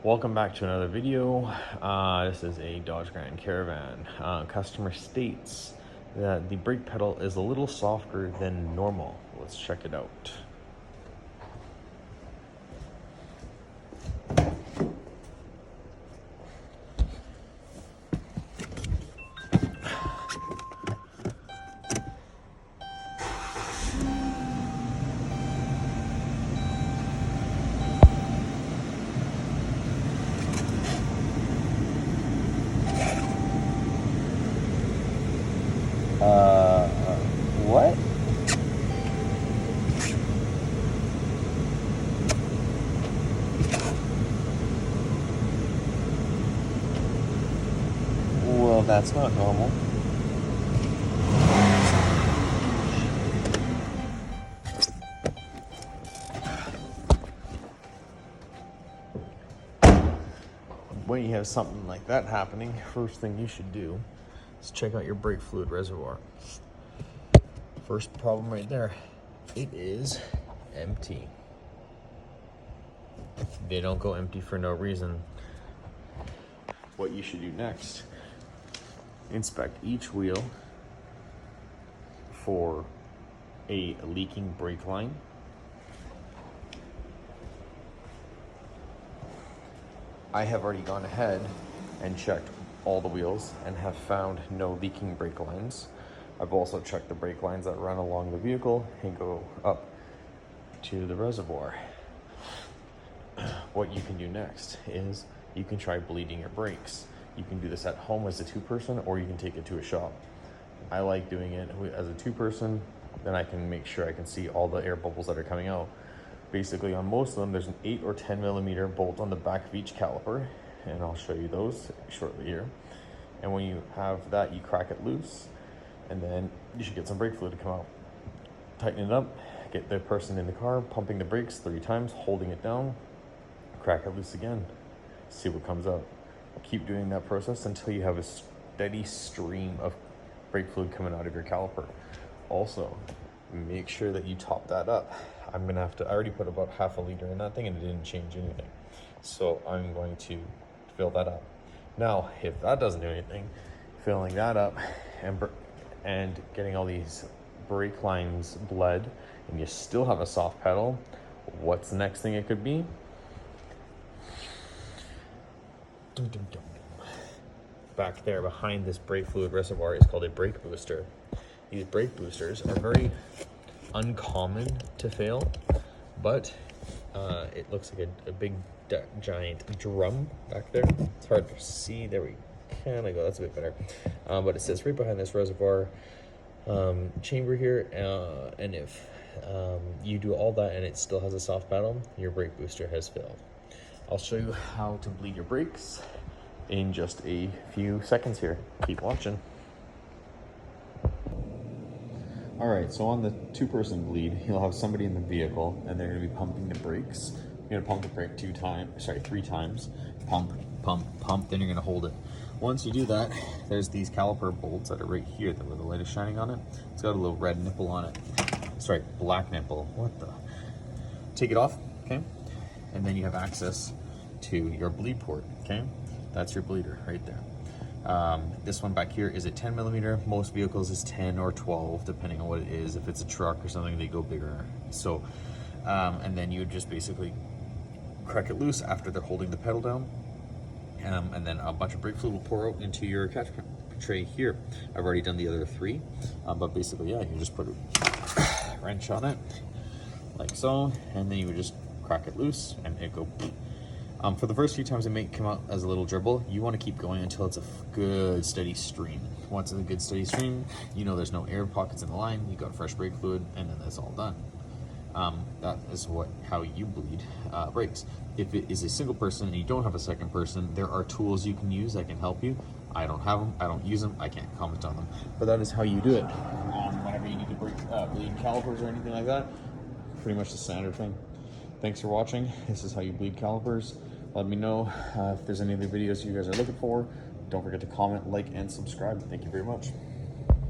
Welcome back to another video. This is a Dodge Grand Caravan. Customer states that the brake pedal is a little softer than normal. Let's check it out. What? Well, that's not normal. When you have something like that happening, first thing you should do is check out your brake fluid reservoir. First problem right there, it is empty. They don't go empty for no reason. What you should do next, inspect each wheel for a leaking brake line. I have already gone ahead and checked all the wheels and have found no leaking brake lines. I've also checked the brake lines that run along the vehicle and go up to the reservoir. What you can do next is you can try bleeding your brakes. You can do this at home as a two-person, or you can take it to a shop. I like doing it as a two-person, then I can make sure I can see all the air bubbles that are coming out. Basically, on most of them, there's an 8 or 10 millimeter bolt on the back of each caliper, and I'll show you those shortly here. And when you have that, you crack it loose, and then you should get some brake fluid to come out. Tighten it up, get the person in the car pumping the brakes 3 times, holding it down, crack it loose again, see what comes out. Keep doing that process until you have a steady stream of brake fluid coming out of your caliper. Also, make sure that you top that up. I already put about half a liter in that thing and it didn't change anything. So I'm going to fill that up. Now, if that doesn't do anything, filling that up and getting all these brake lines bled, and you still have a soft pedal, what's the next thing it could be? Back there behind this brake fluid reservoir is called a brake booster. These brake boosters are very uncommon to fail, but it looks like a big giant drum back there. It's hard to see. There we kind of go. That's a bit better. But it sits right behind this reservoir chamber here, and if you do all that and it still has a soft pedal, your brake booster has failed. I'll show you how to bleed your brakes in just a few seconds here. Keep watching. All right, so on the two-person bleed, you'll have somebody in the vehicle and they're gonna be pumping the brakes. You're gonna pump the brake 3 times. Pump, pump, pump, then you're gonna hold it. Once you do that, there's these caliper bolts that are right here where the light is shining on it. It's got a little red nipple on it. Sorry, black nipple, what the? Take it off, okay? And then you have access to your bleed port, okay? That's your bleeder right there. This one back here is a 10 millimeter. Most vehicles is 10 or 12, depending on what it is. If it's a truck or something, they go bigger. So, and then you would just basically crack it loose after they're holding the pedal down. And then a bunch of brake fluid will pour out into your catch tray here. I've already done the other 3, but basically, yeah, you just put a wrench on it, like so, and then you would just crack it loose and it go. For the first few times it may come out as a little dribble. You want to keep going until it's a good steady stream. Once it's a good steady stream, you know there's no air pockets in the line, you got fresh brake fluid, and then that's all done. That is how you bleed brakes. If it is a single person and you don't have a second person, there are tools you can use that can help you. I don't have them, I don't use them, I can't comment on them. But that is how you do it. Whenever you need to bleed calipers or anything like that, pretty much the standard thing. Thanks for watching. This is how you bleed calipers. Let me know if there's any other videos you guys are looking for. Don't forget to comment, like, and subscribe. Thank you very much.